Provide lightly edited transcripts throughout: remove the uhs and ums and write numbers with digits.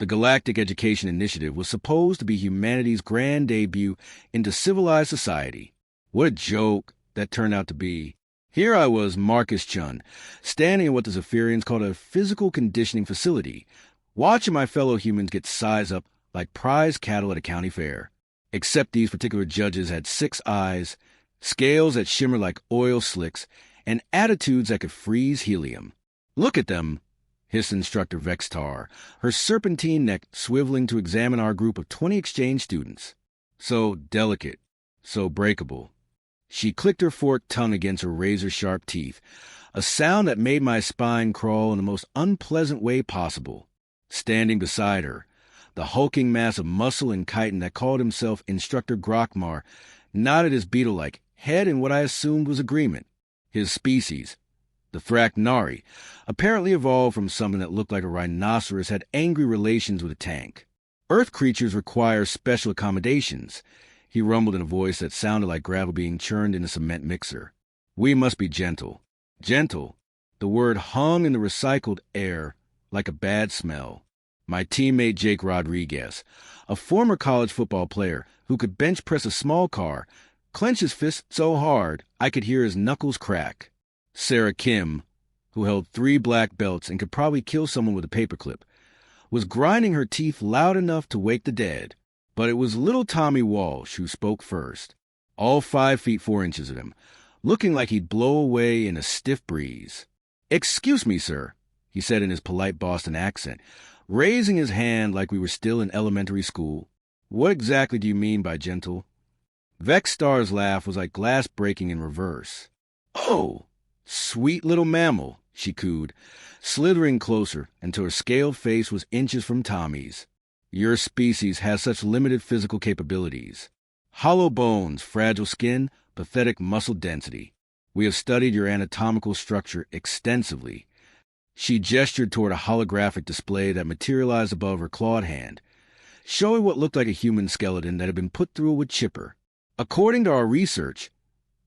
The Galactic Education Initiative was supposed to be humanity's grand debut into civilized society. What a joke that turned out to be. Here I was, Marcus Chun, standing in what the Zephyrians called a physical conditioning facility, watching my fellow humans get sized up like prize cattle at a county fair. Except these particular judges had 6 eyes, scales that shimmer like oil slicks, and attitudes that could freeze helium. "Look at them," hissed Instructor Vextar, her serpentine neck swiveling to examine our group of 20 exchange students. So delicate, so breakable. She clicked her forked tongue against her razor-sharp teeth, a sound that made my spine crawl in the most unpleasant way possible. Standing beside her, the hulking mass of muscle and chitin that called himself Instructor Grokmar nodded his beetle-like head in what I assumed was agreement. His species, the Thracnari, apparently evolved from something that looked like a rhinoceros, had angry relations with a tank. "Earth creatures require special accommodations," he rumbled in a voice that sounded like gravel being churned in a cement mixer. "We must be gentle." Gentle. The word hung in the recycled air like a bad smell. My teammate Jake Rodriguez, a former college football player who could bench press a small car, clenched his fist so hard I could hear his knuckles crack. Sarah Kim, who held 3 black belts and could probably kill someone with a paperclip, was grinding her teeth loud enough to wake the dead. But it was little Tommy Walsh who spoke first, all 5 feet 4 inches of him, looking like he'd blow away in a stiff breeze. "Excuse me, sir," he said in his polite Boston accent, raising his hand like we were still in elementary school. "What exactly do you mean by gentle?" Vexstar's laugh was like glass breaking in reverse. "Oh, sweet little mammal," she cooed, slithering closer until her scaled face was inches from Tommy's. "Your species has such limited physical capabilities. Hollow bones, fragile skin, pathetic muscle density. We have studied your anatomical structure extensively." She gestured toward a holographic display that materialized above her clawed hand, showing what looked like a human skeleton that had been put through a wood chipper. "According to our research,"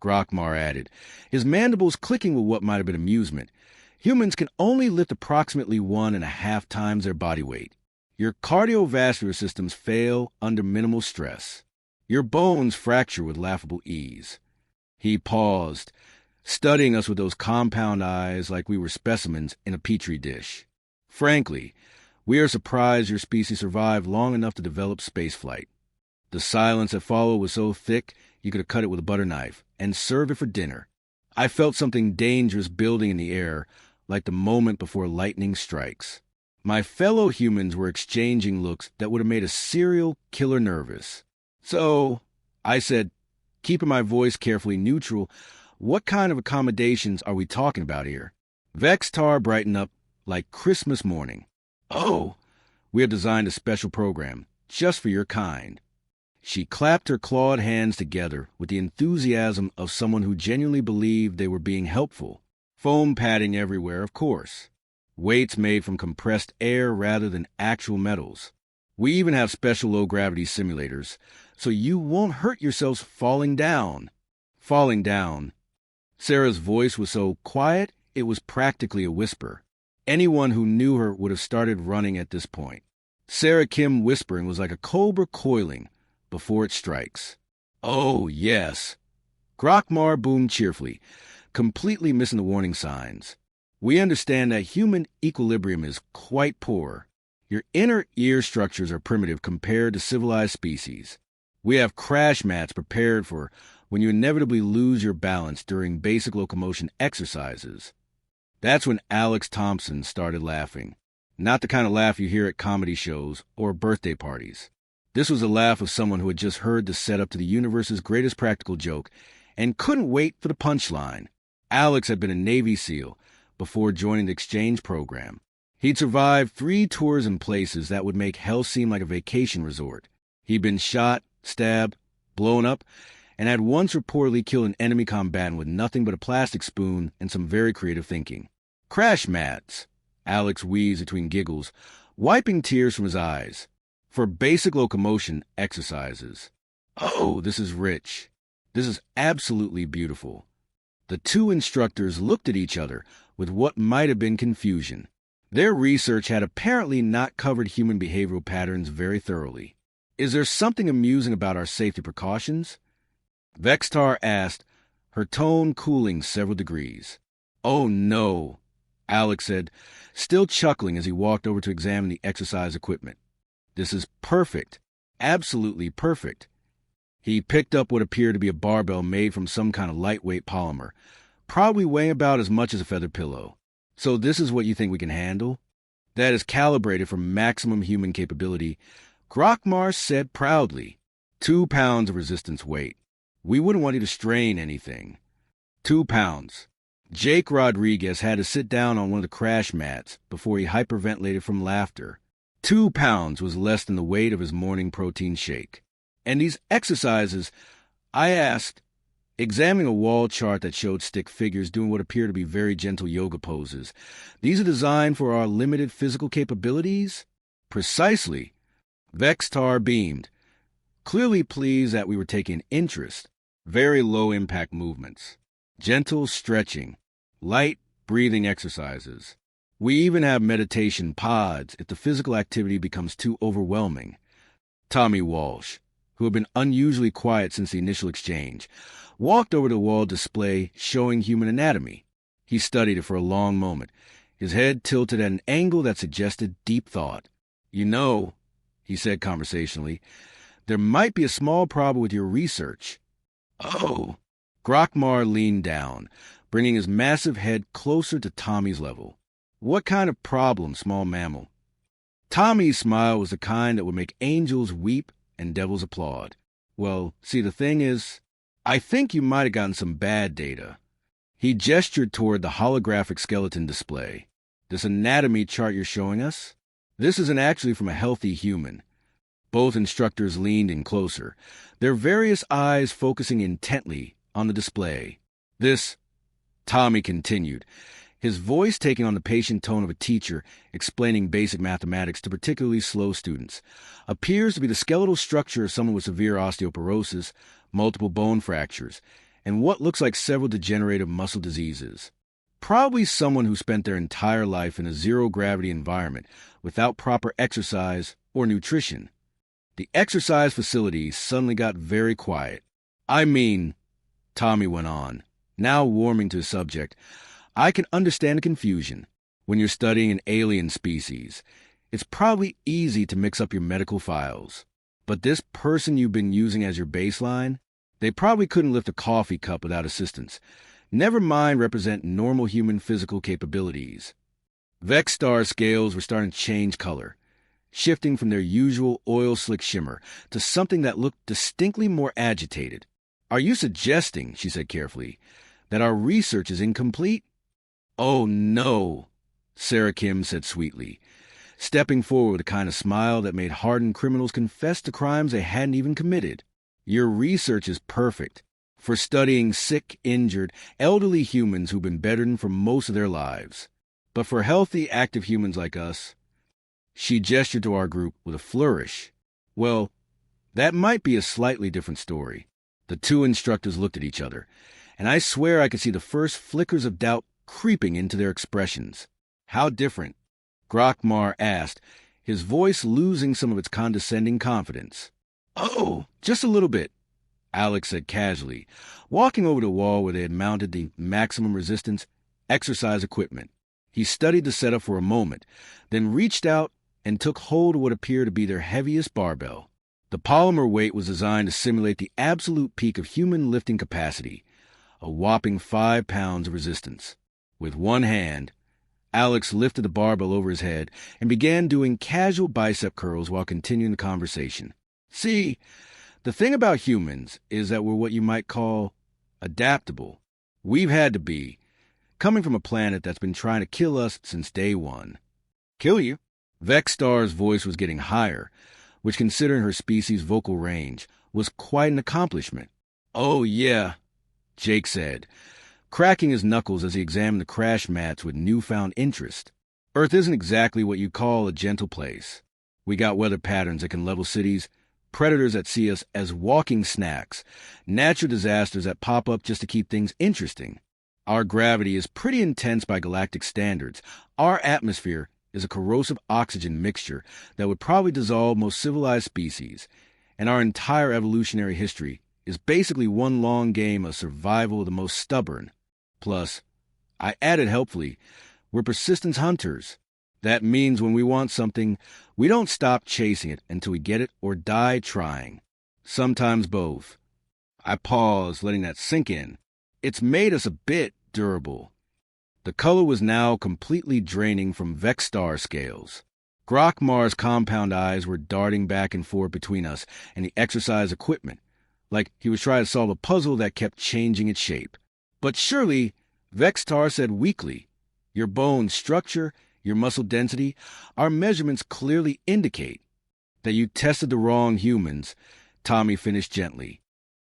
Grokmar added, his mandibles clicking with what might have been amusement, "humans can only lift approximately 1.5 times their body weight. Your cardiovascular systems fail under minimal stress. Your bones fracture with laughable ease." He paused, studying us with those compound eyes like we were specimens in a petri dish. "Frankly, we are surprised your species survived long enough to develop spaceflight." The silence that followed was so thick you could have cut it with a butter knife and served it for dinner. I felt something dangerous building in the air, like the moment before lightning strikes. My fellow humans were exchanging looks that would have made a serial killer nervous. "So," I said, keeping my voice carefully neutral, "what kind of accommodations are we talking about here?" Vextar brightened up like Christmas morning. "Oh, we have designed a special program just for your kind." She clapped her clawed hands together with the enthusiasm of someone who genuinely believed they were being helpful. Foam padding everywhere, of course. Weights made from compressed air rather than actual metals. We even have special low-gravity simulators, so you won't hurt yourselves falling down. Falling down. Sarah's voice was so quiet it was practically a whisper. Anyone who knew her would have started running at this point. Sarah Kim whispering was like a cobra coiling before it strikes. "Oh, yes." Grokmar boomed cheerfully, completely missing the warning signs. "We understand that human equilibrium is quite poor. Your inner ear structures are primitive compared to civilized species. We have crash mats prepared for when you inevitably lose your balance during basic locomotion exercises." That's when Alex Thompson started laughing. Not the kind of laugh you hear at comedy shows or birthday parties. This was the laugh of someone who had just heard the setup to the universe's greatest practical joke and couldn't wait for the punchline. Alex had been a Navy SEAL before joining the exchange program. He'd survived 3 tours in places that would make hell seem like a vacation resort. He'd been shot, stabbed, blown up, and had once reportedly killed an enemy combatant with nothing but a plastic spoon and some very creative thinking. "Crash mats," Alex wheezed between giggles, wiping tears from his eyes. "For basic locomotion exercises." Oh, this is rich. This is absolutely beautiful. The 2 instructors looked at each other with what might have been confusion. Their research had apparently not covered human behavioral patterns very thoroughly. Is there something amusing about our safety precautions? Vextar asked, her tone cooling several degrees. Oh, no, Alex said, still chuckling as he walked over to examine the exercise equipment. This is perfect, absolutely perfect. He picked up what appeared to be a barbell made from some kind of lightweight polymer, probably weighing about as much as a feather pillow. So this is what you think we can handle? That is calibrated for maximum human capability, Grokmar said proudly. 2 pounds of resistance weight. We wouldn't want you to strain anything. 2 pounds. Jake Rodriguez had to sit down on one of the crash mats before he hyperventilated from laughter. 2 pounds was less than the weight of his morning protein shake. And these exercises, I asked, examining a wall chart that showed stick figures doing what appear to be very gentle yoga poses, these are designed for our limited physical capabilities? Precisely. Vextar beamed, clearly pleased that we were taking interest. Very low-impact movements, gentle stretching, light breathing exercises. We even have meditation pods if the physical activity becomes too overwhelming. Tommy Walsh, who had been unusually quiet since the initial exchange, walked over to the wall display showing human anatomy. He studied it for a long moment, his head tilted at an angle that suggested deep thought. You know, he said conversationally, there might be a small problem with your research. Oh. Grokmar leaned down, bringing his massive head closer to Tommy's level. What kind of problem, small mammal? Tommy's smile was the kind that would make angels weep and devils applaud. Well, see, the thing is, I think you might have gotten some bad data. He gestured toward the holographic skeleton display. This anatomy chart you're showing us? This isn't actually from a healthy human. Both instructors leaned in closer, their various eyes focusing intently on the display. This, Tommy continued, his voice taking on the patient tone of a teacher explaining basic mathematics to particularly slow students, appears to be the skeletal structure of someone with severe osteoporosis, multiple bone fractures, and what looks like several degenerative muscle diseases. Probably someone who spent their entire life in a zero-gravity environment without proper exercise or nutrition. The exercise facility suddenly got very quiet. I mean, Tommy went on, now warming to the subject, I can understand the confusion. When you're studying an alien species, it's probably easy to mix up your medical files. But this person you've been using as your baseline, they probably couldn't lift a coffee cup without assistance. Never mind represent normal human physical capabilities. Vextar scales were starting to change color, shifting from their usual oil-slick shimmer to something that looked distinctly more agitated. Are you suggesting, she said carefully, that our research is incomplete? Oh, no, Sarah Kim said sweetly, stepping forward with a kind of smile that made hardened criminals confess to crimes they hadn't even committed. Your research is perfect for studying sick, injured, elderly humans who've been bedridden for most of their lives. But for healthy, active humans like us, she gestured to our group with a flourish. Well, that might be a slightly different story. The two instructors looked at each other, and I swear I could see the first flickers of doubt creeping into their expressions. How different? Grokmar asked, his voice losing some of its condescending confidence. Oh, just a little bit, Alex said casually, walking over to the wall where they had mounted the maximum resistance exercise equipment. He studied the setup for a moment, then reached out and took hold of what appeared to be their heaviest barbell. The polymer weight was designed to simulate the absolute peak of human lifting capacity, a whopping 5 pounds of resistance. With one hand, Alex lifted the barbell over his head and began doing casual bicep curls while continuing the conversation. See, the thing about humans is that we're what you might call adaptable. We've had to be, coming from a planet that's been trying to kill us since day one. Kill you? Vextar's voice was getting higher, which, considering her species' vocal range, was quite an accomplishment. Oh, yeah, Jake said, cracking his knuckles as he examined the crash mats with newfound interest. Earth isn't exactly what you call a gentle place. We got weather patterns that can level cities, predators that see us as walking snacks, natural disasters that pop up just to keep things interesting. Our gravity is pretty intense by galactic standards. Our atmosphere is a corrosive oxygen mixture that would probably dissolve most civilized species, and our entire evolutionary history is basically one long game of survival of the most stubborn. Plus, I added helpfully, we're persistence hunters. That means when we want something, we don't stop chasing it until we get it or die trying. Sometimes both. I paused, letting that sink in. It's made us a bit durable. The color was now completely draining from Vexstar scales. Grokmar's compound eyes were darting back and forth between us and the exercise equipment, like he was trying to solve a puzzle that kept changing its shape. But surely, Vexstar said weakly, your bone structure, your muscle density, our measurements clearly indicate that you tested the wrong humans, Tommy finished gently.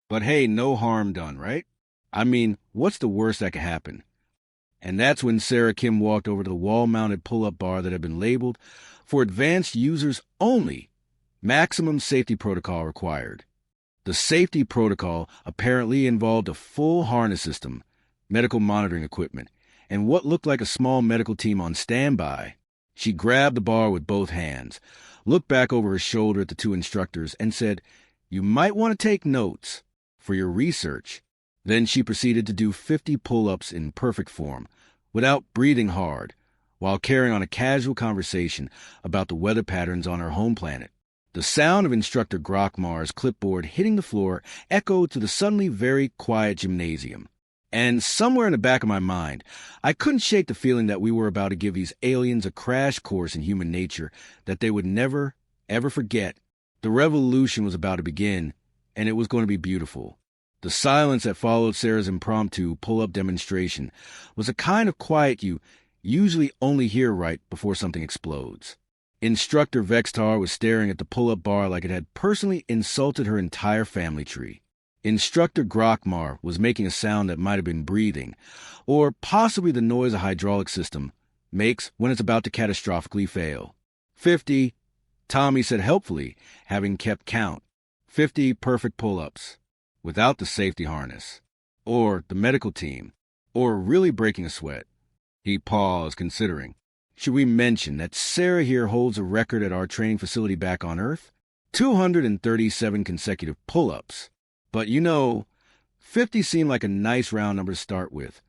But hey, no harm done, right? I mean, what's the worst that could happen? And that's when Sarah Kim walked over to the wall-mounted pull-up bar that had been labeled, for advanced users only, maximum safety protocol required. The safety protocol apparently involved a full harness system, medical monitoring equipment, and what looked like a small medical team on standby. She grabbed the bar with both hands, looked back over her shoulder at the two instructors, and said, "You might want to take notes for your research." Then she proceeded to do 50 pull-ups in perfect form, without breathing hard, while carrying on a casual conversation about the weather patterns on her home planet. The sound of Instructor Grokmar's clipboard hitting the floor echoed through the suddenly very quiet gymnasium. And somewhere in the back of my mind, I couldn't shake the feeling that we were about to give these aliens a crash course in human nature that they would never, ever forget. The revolution was about to begin, and it was going to be beautiful. The silence that followed Sarah's impromptu pull-up demonstration was a kind of quiet you usually only hear right before something explodes. Instructor Vexstar was staring at the pull-up bar like it had personally insulted her entire family tree. Instructor Grokmar was making a sound that might have been breathing, or possibly the noise a hydraulic system makes when it's about to catastrophically fail. 50, Tommy said helpfully, having kept count. 50 perfect pull-ups, without the safety harness, or the medical team, or really breaking a sweat. He paused, considering. Should we mention that Sarah here holds a record at our training facility back on Earth? 237 consecutive pull-ups. But 50 seemed like a nice round number to start with.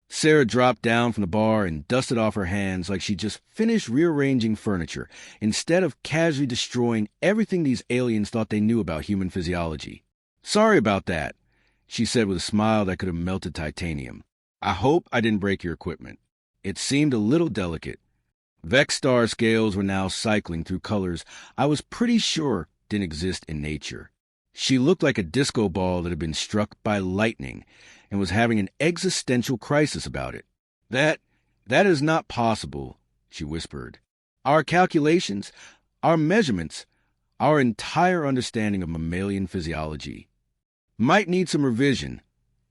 Sarah dropped down from the bar and dusted off her hands like she'd just finished rearranging furniture, instead of casually destroying everything these aliens thought they knew about human physiology. "Sorry about that," she said with a smile that could have melted titanium. "I hope I didn't break your equipment." It seemed a little delicate. Vexstar scales were now cycling through colors I was pretty sure didn't exist in nature. She looked like a disco ball that had been struck by lightning and was having an existential crisis about it. That is not possible," she whispered. "Our calculations, our measurements, our entire understanding of mammalian physiology might need some revision,"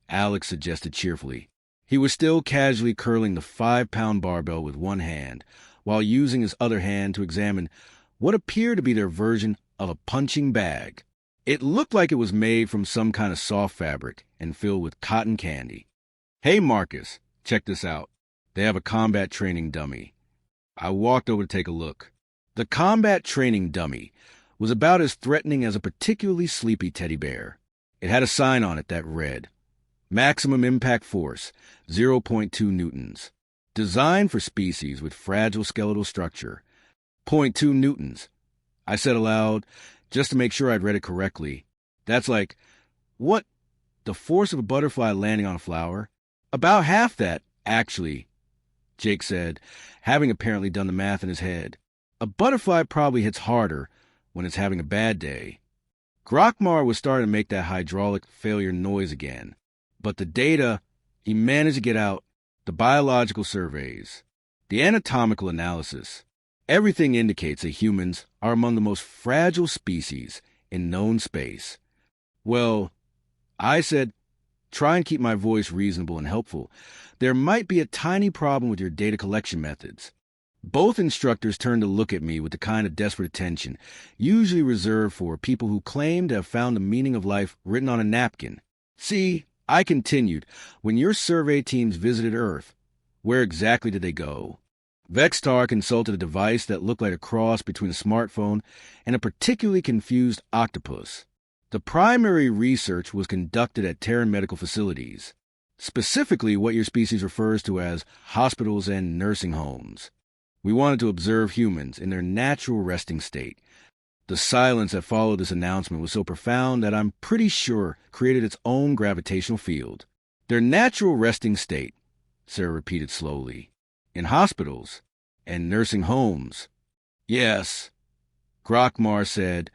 Alex suggested cheerfully. He was still casually curling the 5-pound barbell with one hand, while using his other hand to examine what appeared to be their version of a punching bag. It looked like it was made from some kind of soft fabric and filled with cotton candy. "Hey, Marcus, check this out. They have a combat training dummy." I walked over to take a look. The combat training dummy was about as threatening as a particularly sleepy teddy bear. It had a sign on it that read, "Maximum impact force, 0.2 newtons. Designed for species with fragile skeletal structure. 0.2 newtons. I said aloud, just to make sure I'd read it correctly. That's like, what? The force of a butterfly landing on a flower? About half that, actually, Jake said, having apparently done the math in his head. A butterfly probably hits harder when it's having a bad day. Grokmar was starting to make that hydraulic failure noise again. But the data, he managed to get out, the biological surveys, the anatomical analysis. Everything indicates that humans are among the most fragile species in known space. Well, I said, try and keep my voice reasonable and helpful. There might be a tiny problem with your data collection methods. Both instructors turned to look at me with the kind of desperate attention usually reserved for people who claim to have found the meaning of life written on a napkin. "See," I continued, "when your survey teams visited Earth, where exactly did they go?" Vextar consulted a device that looked like a cross between a smartphone and a particularly confused octopus. The primary research was conducted at Terran medical facilities, specifically what your species refers to as hospitals and nursing homes. We wanted to observe humans in their natural resting state. The silence that followed this announcement was so profound that I'm pretty sure created its own gravitational field. Their natural resting state, Sarah repeated slowly. In hospitals and nursing homes. Yes, Grokmar said,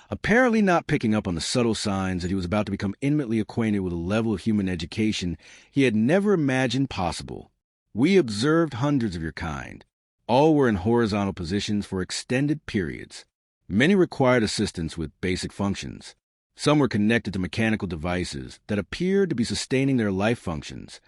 apparently not picking up on the subtle signs that he was about to become intimately acquainted with a level of human education he had never imagined possible. We observed hundreds of your kind. All were in horizontal positions for extended periods. Many required assistance with basic functions. Some were connected to mechanical devices that appeared to be sustaining their life functions.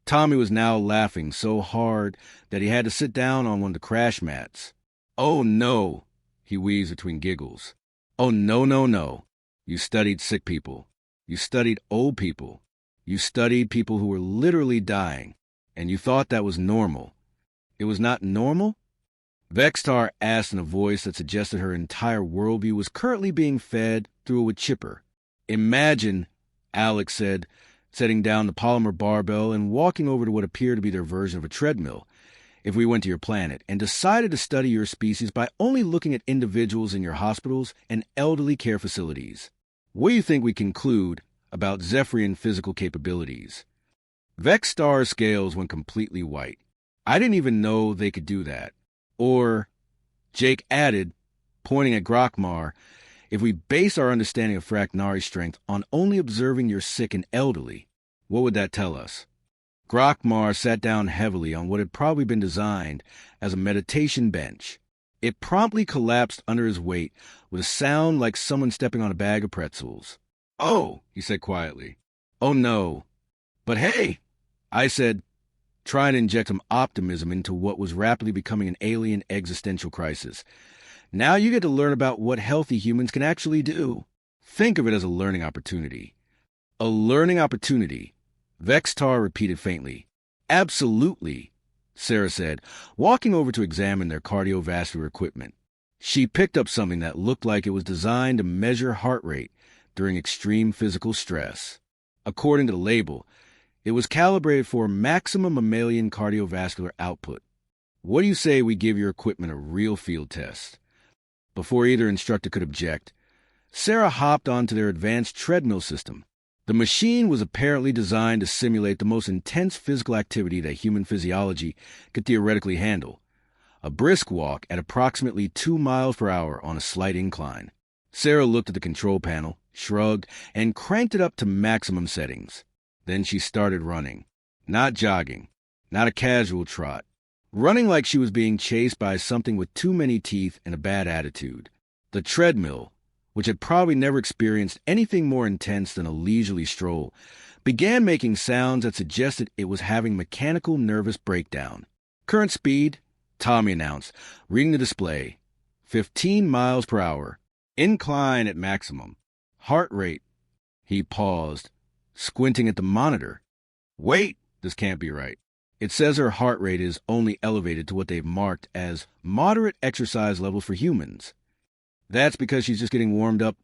Tommy was now laughing so hard that he had to sit down on one of the crash mats. Oh, no, he wheezed between giggles. Oh, no, no, no. You studied sick people. You studied old people. You studied people who were literally dying, and you thought that was normal. It was not normal? Vextar asked in a voice that suggested her entire worldview was currently being fed through a wood chipper. Imagine, Alex said, setting down the polymer barbell and walking over to what appeared to be their version of a treadmill, if we went to your planet and decided to study your species by only looking at individuals in your hospitals and elderly care facilities. What do you think we conclude about Zephyrian physical capabilities? Vextar's scales went completely white. I didn't even know they could do that. Or, Jake added, pointing at Grokmar, if we base our understanding of Fracnari strength on only observing your sick and elderly, what would that tell us? Grokmar sat down heavily on what had probably been designed as a meditation bench. It promptly collapsed under his weight with a sound like someone stepping on a bag of pretzels. Oh, he said quietly. Oh, no. But hey, I said, trying to inject some optimism into what was rapidly becoming an alien existential crisis. Now you get to learn about what healthy humans can actually do. Think of it as a learning opportunity. A learning opportunity, Vextar repeated faintly. Absolutely, Sarah said, walking over to examine their cardiovascular equipment. She picked up something that looked like it was designed to measure heart rate during extreme physical stress. According to the label, it was calibrated for maximum mammalian cardiovascular output. What do you say we give your equipment a real field test? Before either instructor could object, Sarah hopped onto their advanced treadmill system. The machine was apparently designed to simulate the most intense physical activity that human physiology could theoretically handle. A brisk walk at approximately 2 miles per hour on a slight incline. Sarah looked at the control panel, shrugged, and cranked it up to maximum settings. Then she started running. Not jogging. Not a casual trot. Running like she was being chased by something with too many teeth and a bad attitude. The treadmill, which had probably never experienced anything more intense than a leisurely stroll, began making sounds that suggested it was having mechanical nervous breakdown. Current speed, Tommy announced, reading the display. 15 miles per hour. Incline at maximum. Heart rate. He paused, squinting at the monitor. Wait, this can't be right. It says her heart rate is only elevated to what they've marked as moderate exercise levels for humans. That's because she's just getting warmed up,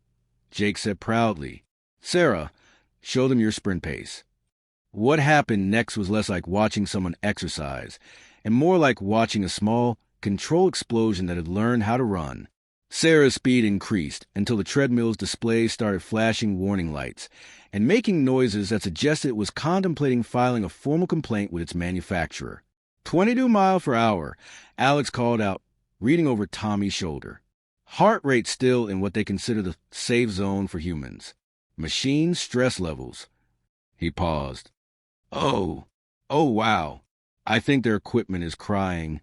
Jake said proudly. Sarah, show them your sprint pace. What happened next was less like watching someone exercise and more like watching a small, controlled explosion that had learned how to run. Sarah's speed increased until the treadmill's display started flashing warning lights and making noises that suggested it was contemplating filing a formal complaint with its manufacturer. 22 miles per hour, Alex called out, reading over Tommy's shoulder. Heart rate still in what they consider the safe zone for humans. Machine stress levels. He paused. Oh, wow. I think their equipment is crying.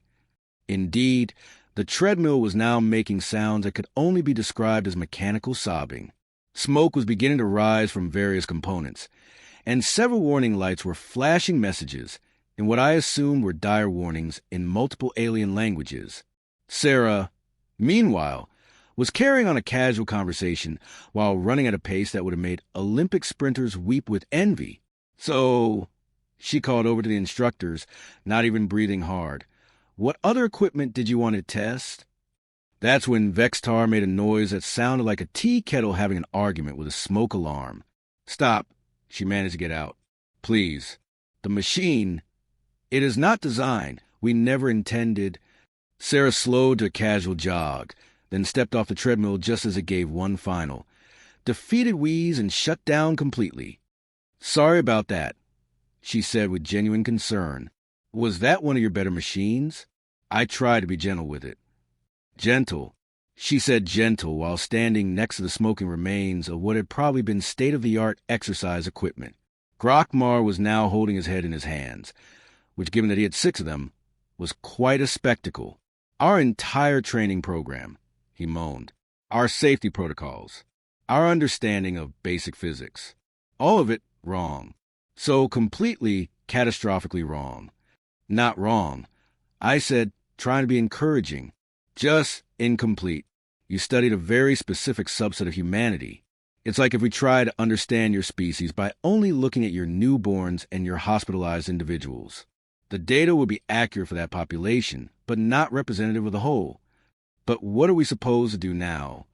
Indeed, the treadmill was now making sounds that could only be described as mechanical sobbing. Smoke was beginning to rise from various components, and several warning lights were flashing messages in what I assumed were dire warnings in multiple alien languages. Sarah, meanwhile, was carrying on a casual conversation while running at a pace that would have made Olympic sprinters weep with envy. So, she called over to the instructors, not even breathing hard, What other equipment did you want to test? That's when Vextar made a noise that sounded like a tea kettle having an argument with a smoke alarm. Stop, she managed to get out. Please. The machine, it is not designed. We never intended. Sarah slowed to a casual jog, then stepped off the treadmill just as it gave one final defeated wheeze and shut down completely. Sorry about that, she said with genuine concern. Was that one of your better machines? I tried to be gentle with it. Gentle, she said gentle while standing next to the smoking remains of what had probably been state-of-the-art exercise equipment. Grockmar was now holding his head in his hands, which, given that he had 6 of them, was quite a spectacle. Our entire training program, he moaned. Our safety protocols. Our understanding of basic physics. All of it wrong. So completely, catastrophically wrong. Not wrong. I said, trying to be encouraging. Just incomplete. You studied a very specific subset of humanity. It's like if we try to understand your species by only looking at your newborns and your hospitalized individuals. The data would be accurate for that population, but not representative of the whole. But what are we supposed to do now?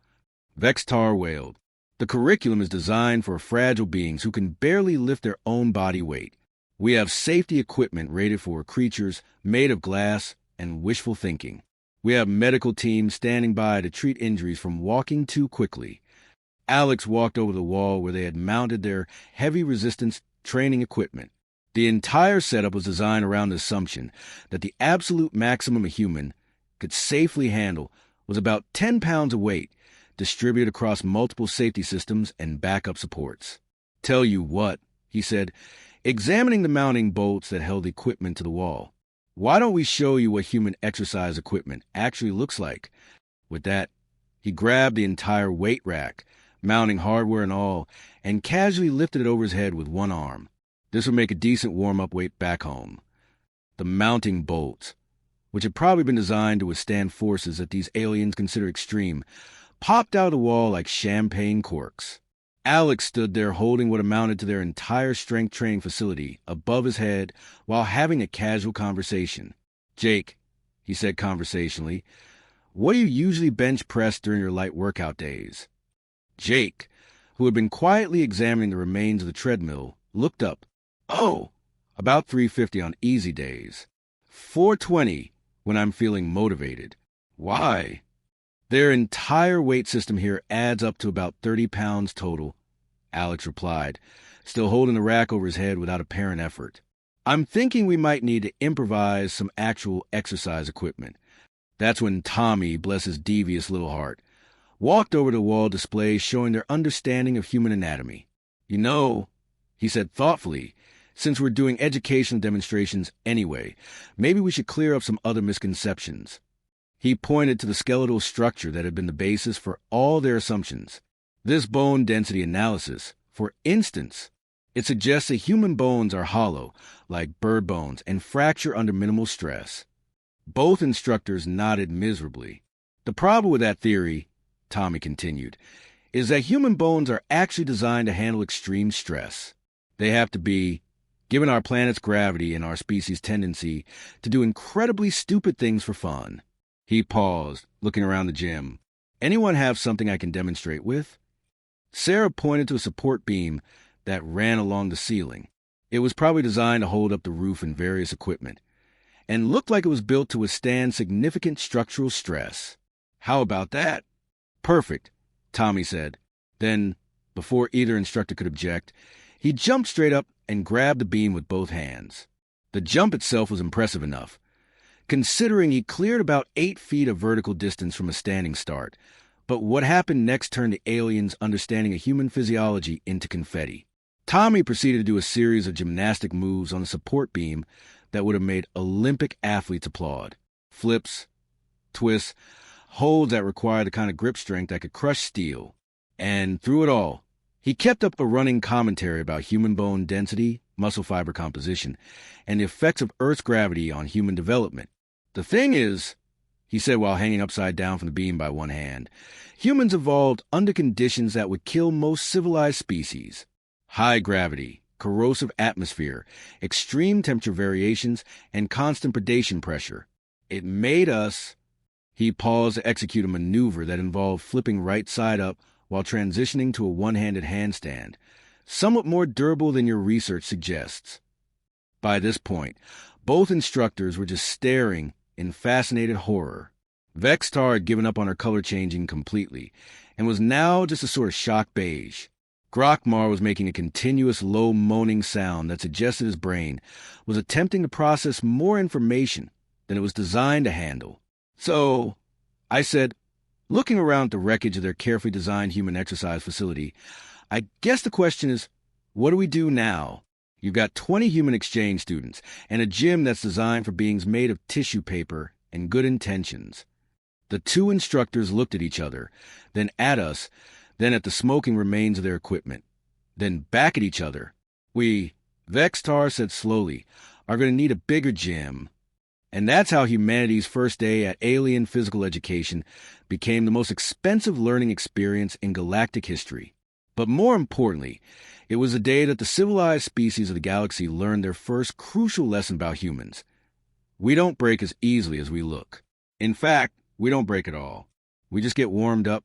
Vextar wailed. The curriculum is designed for fragile beings who can barely lift their own body weight. We have safety equipment rated for creatures made of glass and wishful thinking. We have medical teams standing by to treat injuries from walking too quickly. Alex walked over the wall where they had mounted their heavy resistance training equipment. The entire setup was designed around the assumption that the absolute maximum a human could safely handle was about 10 pounds of weight, distributed across multiple safety systems and backup supports. Tell you what, he said, examining the mounting bolts that held equipment to the wall. Why don't we show you what human exercise equipment actually looks like? With that, he grabbed the entire weight rack, mounting hardware and all, and casually lifted it over his head with one arm. This would make a decent warm-up weight back home. The mounting bolts, which had probably been designed to withstand forces that these aliens consider extreme, popped out of the wall like champagne corks. Alex stood there holding what amounted to their entire strength training facility above his head while having a casual conversation. Jake, he said conversationally, what do you usually bench press during your light workout days? Jake, who had been quietly examining the remains of the treadmill, looked up. Oh, about 350 on easy days. 420 when I'm feeling motivated. Why? Their entire weight system here adds up to about 30 pounds total, Alex replied, still holding the rack over his head without apparent effort. I'm thinking we might need to improvise some actual exercise equipment. That's when Tommy, bless his devious little heart, walked over to the wall display showing their understanding of human anatomy. You know, he said thoughtfully, since we're doing educational demonstrations anyway, maybe we should clear up some other misconceptions. He pointed to the skeletal structure that had been the basis for all their assumptions. This bone density analysis, for instance, it suggests that human bones are hollow, like bird bones, and fracture under minimal stress. Both instructors nodded miserably. The problem with that theory, Tommy continued, is that human bones are actually designed to handle extreme stress. They have to be, given our planet's gravity and our species' tendency to do incredibly stupid things for fun. He paused, looking around the gym. Anyone have something I can demonstrate with? Sarah pointed to a support beam that ran along the ceiling. It was probably designed to hold up the roof and various equipment, and looked like it was built to withstand significant structural stress. How about that? Perfect, Tommy said. Then, before either instructor could object, he jumped straight up and grabbed the beam with both hands. The jump itself was impressive enough, considering he cleared about 8 feet of vertical distance from a standing start. But what happened next turned the aliens' understanding of human physiology into confetti. Tommy proceeded to do a series of gymnastic moves on the support beam that would have made Olympic athletes applaud. Flips, twists, holds that required the kind of grip strength that could crush steel. And through it all, he kept up a running commentary about human bone density, muscle fiber composition, and the effects of Earth's gravity on human development. The thing is, he said while hanging upside down from the beam by one hand, humans evolved under conditions that would kill most civilized species. High gravity, corrosive atmosphere, extreme temperature variations, and constant predation pressure. It made us. He paused to execute a maneuver that involved flipping right side up while transitioning to a one-handed handstand, somewhat more durable than your research suggests. By this point, both instructors were just staring in fascinated horror. Vextar had given up on her color changing completely and was now just a sort of shock beige. Grokmar was making a continuous low moaning sound that suggested his brain was attempting to process more information than it was designed to handle. So, I said, looking around at the wreckage of their carefully designed human exercise facility, I guess the question is, what do we do now? You've got 20 human exchange students and a gym that's designed for beings made of tissue paper and good intentions. The two instructors looked at each other, then at us, then at the smoking remains of their equipment, then back at each other. We, Vextar said slowly, are going to need a bigger gym. And that's how humanity's first day at Alien Physical Education became the most expensive learning experience in galactic history. But more importantly, it was the day that the civilized species of the galaxy learned their first crucial lesson about humans. We don't break as easily as we look. In fact, we don't break at all. We just get warmed up